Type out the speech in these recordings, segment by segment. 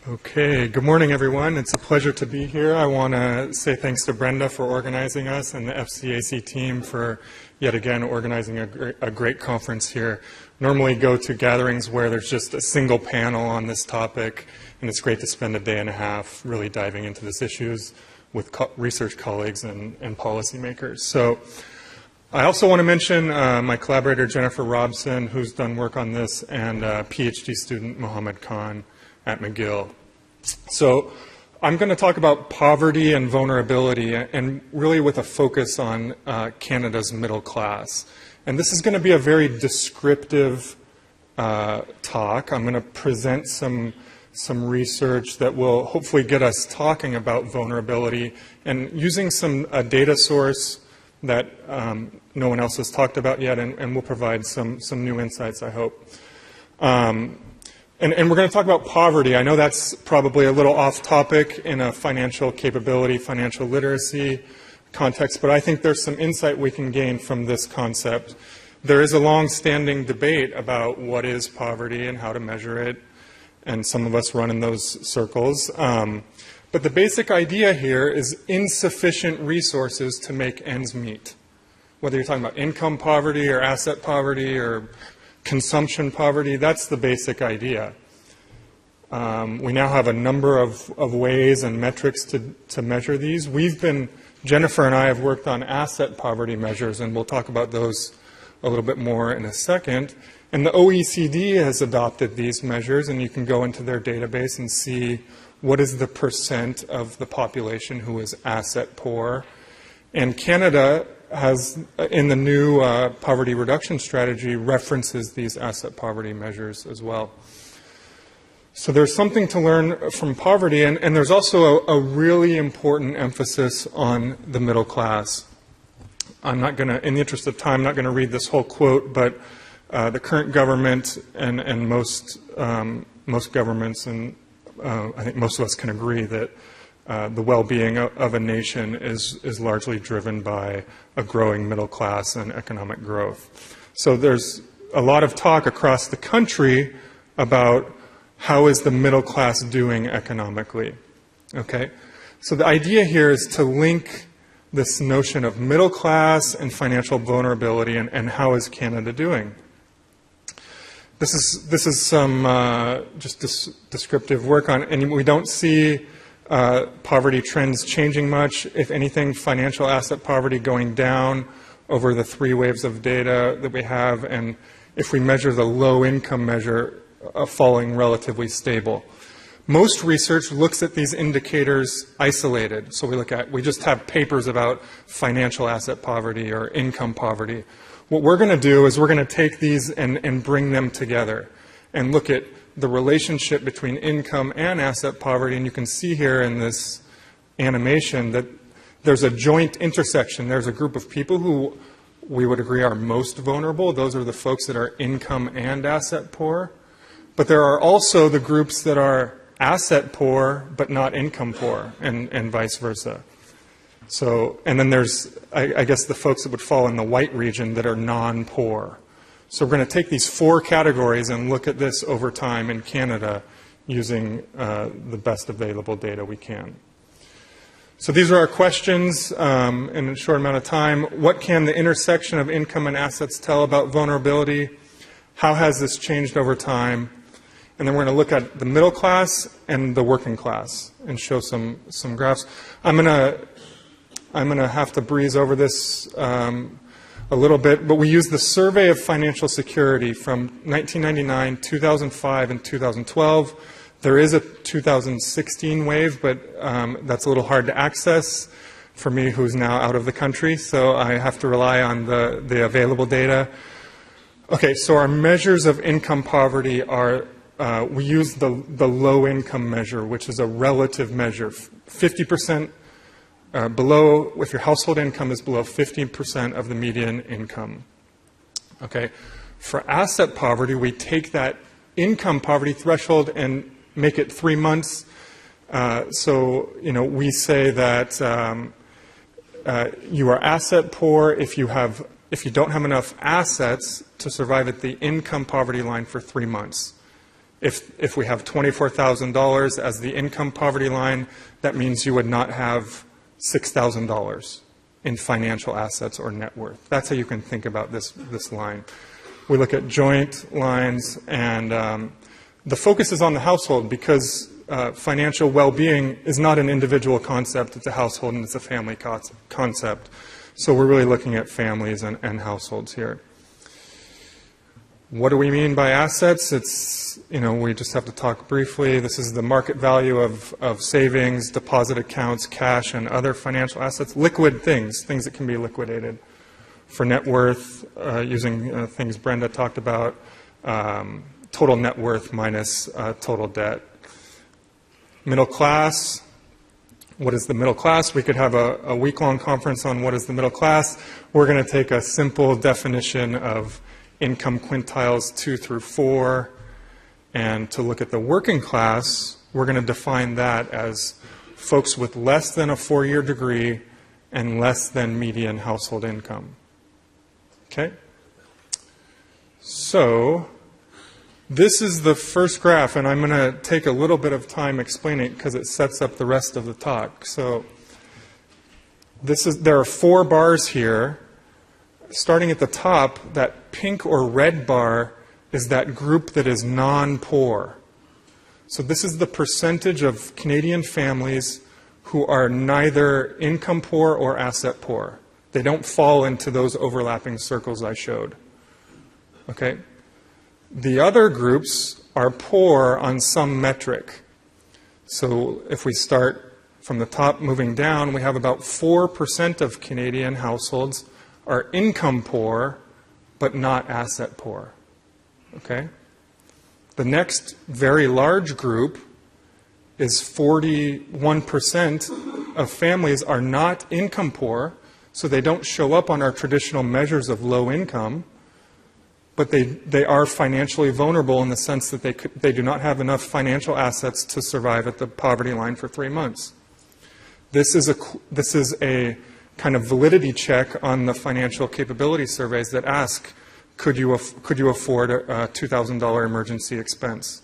Okay, good morning everyone. It's a pleasure to be here. I want to say thanks to Brenda for organizing us and the FCAC team for yet again organizing a great conference here. Normally go to gatherings where there's just a single panel on this topic, and it's great to spend a day and a half really diving into these issues with research colleagues and policymakers. So I also want to mention my collaborator Jennifer Robson, who's done work on this, and PhD student Mohammed Khan at McGill. So I'm going to talk about poverty and vulnerability, and really with a focus on Canada's middle class. And this is going to be a very descriptive talk. I'm going to present some research that will hopefully get us talking about vulnerability and using some data source that no one else has talked about yet, and we'll provide some new insights, I hope. And we're going to talk about poverty. I know that's probably a little off topic in a financial capability, financial literacy context, but I think there's some insight we can gain from this concept. There is a long-standing debate about what is poverty and how to measure it, and some of us run in those circles. But the basic idea here is insufficient resources to make ends meet. Whether you're talking about income poverty or asset poverty or consumption poverty, that's the basic idea. We now have a number of ways and metrics to measure these. Jennifer and I have worked on asset poverty measures, and we'll talk about those a little bit more in a second. And the OECD has adopted these measures, and you can go into their database and see what is the percent of the population who is asset poor. And Canada has, in the new poverty reduction strategy, references these asset poverty measures as well. So there's something to learn from poverty, and there's also a really important emphasis on the middle class. I'm not going to, in the interest of time, I'm not going to read this whole quote, but the current government and most governments, and I think most of us can agree that the well-being of a nation is largely driven by a growing middle class and economic growth. So there's a lot of talk across the country about how is the middle class doing economically. Okay? So the idea here is to link this notion of middle class and financial vulnerability and how is Canada doing. This is some just descriptive work on, and we don't see poverty trends changing much. If anything, financial asset poverty going down over the 3 waves of data that we have, and if we measure the low income measure, falling relatively stable. Most research looks at these indicators isolated. So we just have papers about financial asset poverty or income poverty. What we're going to do is we're going to take these and bring them together and look at the relationship between income and asset poverty, and you can see here in this animation that there's a joint intersection. There's a group of people who we would agree are most vulnerable. Those are the folks that are income and asset poor. But there are also the groups that are asset poor but not income poor, and vice versa. So, and then there's, I guess, the folks that would fall in the white region that are non-poor. So we're going to take these 4 categories and look at this over time in Canada using the best available data we can. So these are our questions in a short amount of time. What can the intersection of income and assets tell about vulnerability? How has this changed over time? And then we're going to look at the middle class and the working class and show some graphs. I'm going to have to breeze over this a little bit, but we use the Survey of Financial Security from 1999, 2005, and 2012. There is a 2016 wave, but that's a little hard to access for me, who's now out of the country, so I have to rely on the available data. Okay, so our measures of income poverty are, we use the low income measure, which is a relative measure. 50% below, if your household income is below 50% of the median income. Okay, for asset poverty, we take that income poverty threshold and make it 3 months. So, we say that you are asset poor if you don't have enough assets to survive at the income poverty line for 3 months. If we have $24,000 as the income poverty line, that means you would not have $6,000 in financial assets or net worth. That's how you can think about this line. We look at joint lines, and the focus is on the household because financial well-being is not an individual concept, it's a household and it's a family concept. So we're really looking at families and households here. What do we mean by assets? It's, we just have to talk briefly. This is the market value of savings, deposit accounts, cash, and other financial assets. Liquid things that can be liquidated. For net worth, using things Brenda talked about, total net worth minus total debt. Middle class. What is the middle class? We could have a week-long conference on what is the middle class. We're going to take a simple definition of income quintiles 2 through 4, and to look at the working class, we're going to define that as folks with less than a 4-year degree and less than median household income. Okay? So, this is the first graph, and I'm going to take a little bit of time explaining it because it sets up the rest of the talk. So, there are 4 bars here. Starting at the top, that pink or red bar is that group that is non-poor. So this is the percentage of Canadian families who are neither income poor or asset poor. They don't fall into those overlapping circles I showed. Okay? The other groups are poor on some metric. So if we start from the top moving down, we have about 4% of Canadian households are income poor, but not asset poor. Okay? The next very large group is 41% of families are not income poor, so they don't show up on our traditional measures of low income, but they are financially vulnerable in the sense that they do not have enough financial assets to survive at the poverty line for 3 months. This is a kind of validity check on the financial capability surveys that ask, could you afford a $2,000 emergency expense?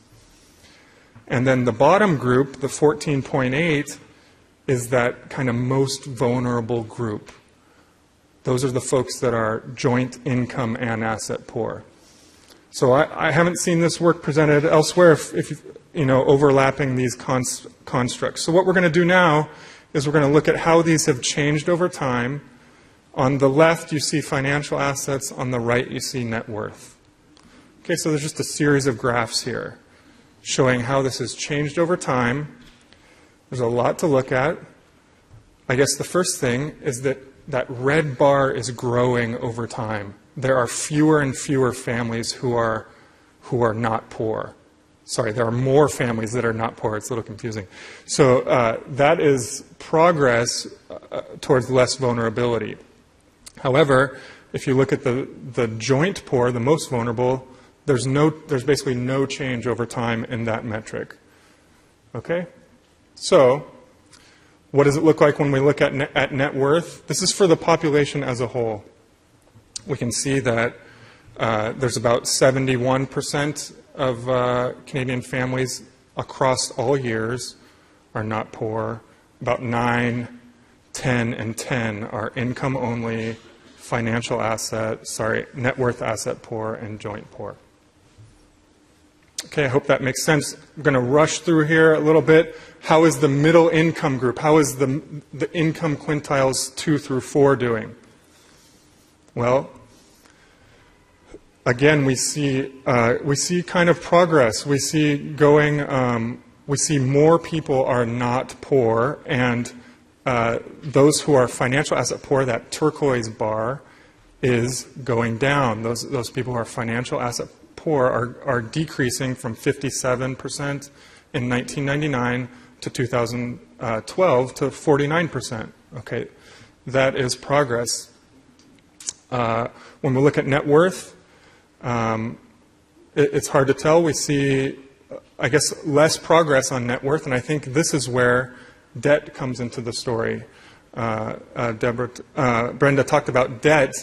And then the bottom group, the 14.8, is that kind of most vulnerable group. Those are the folks that are joint income and asset poor. So I haven't seen this work presented elsewhere if overlapping these constructs. So what we're going to do now is we're going to look at how these have changed over time. On the left, you see financial assets. On the right, you see net worth. Okay, so there's just a series of graphs here showing how this has changed over time. There's a lot to look at. I guess the first thing is that red bar is growing over time. There are fewer and fewer families who are not poor. Sorry, there are more families that are not poor. It's a little confusing. So that is progress towards less vulnerability. However, if you look at the joint poor, the most vulnerable, there's basically no change over time in that metric. Okay? So, what does it look like when we look at net worth? This is for the population as a whole. We can see that there's about 71% of Canadian families across all years are not poor. About 9, 10, and 10 are income only, net worth asset poor, and joint poor. Okay, I hope that makes sense. I'm going to rush through here a little bit. How is the middle income group? How is the income quintiles 2 through 4 doing? Well, again, we see kind of progress. We see more people are not poor, and those who are financial asset poor, that turquoise bar, is going down. Those people who are financial asset poor are decreasing from 57% in 1999 to 2012 to 49%. Okay, that is progress. When we look at net worth, it's hard to tell. We see, I guess, less progress on net worth, and I think this is where debt comes into the story. Brenda talked about debt,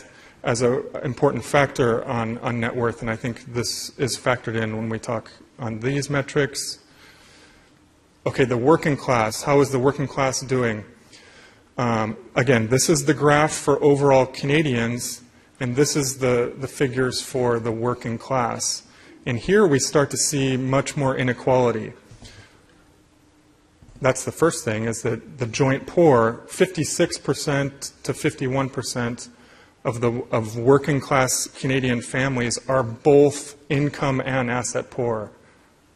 as an important factor on net worth, and I think this is factored in when we talk on these metrics. Okay, the working class. How is the working class doing? Again, this is the graph for overall Canadians, and this is the figures for the working class. And here we start to see much more inequality. That's the first thing, is that the joint poor, 56% to 51% of working class Canadian families are both income and asset poor,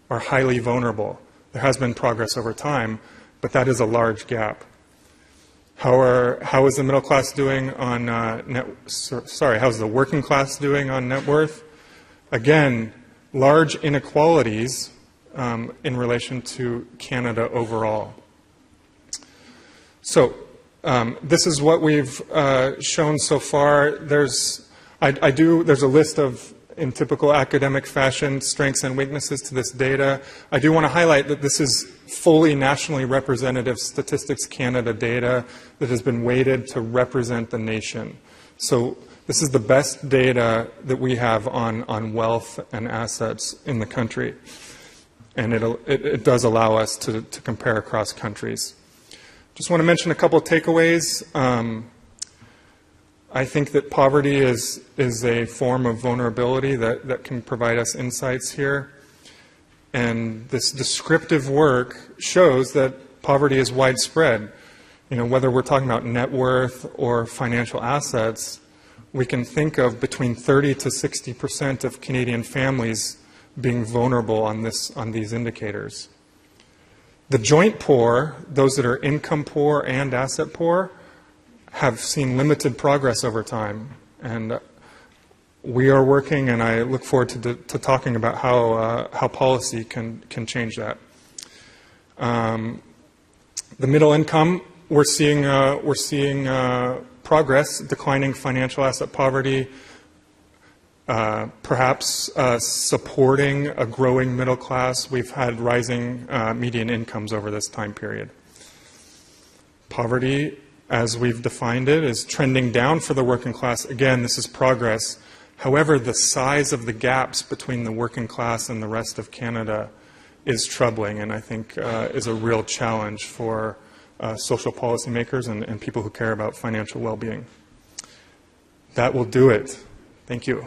are highly vulnerable. There has been progress over time, but that is a large gap. How is the middle class doing on how's the working class doing on net worth? Again, large inequalities in relation to Canada overall. So this is what we've shown so far. There's a list of, in typical academic fashion, strengths and weaknesses to this data. I do want to highlight that this is fully nationally representative Statistics Canada data that has been weighted to represent the nation. So this is the best data that we have on wealth and assets in the country. And it does allow us to compare across countries. Just want to mention a couple of takeaways. I think that poverty is a form of vulnerability that can provide us insights here. And this descriptive work shows that poverty is widespread. You know, whether we're talking about net worth or financial assets, we can think of between 30 to 60% of Canadian families being vulnerable on these indicators. The joint poor, those that are income poor and asset poor, have seen limited progress over time. And we are working, and I look forward to talking about how policy can change that. The middle income, we're seeing progress, declining financial asset poverty, perhaps supporting a growing middle class. We've had rising median incomes over this time period. Poverty, as we've defined it, is trending down for the working class. Again, this is progress. However, the size of the gaps between the working class and the rest of Canada is troubling, and I think is a real challenge for social policymakers and people who care about financial well-being. That will do it. Thank you.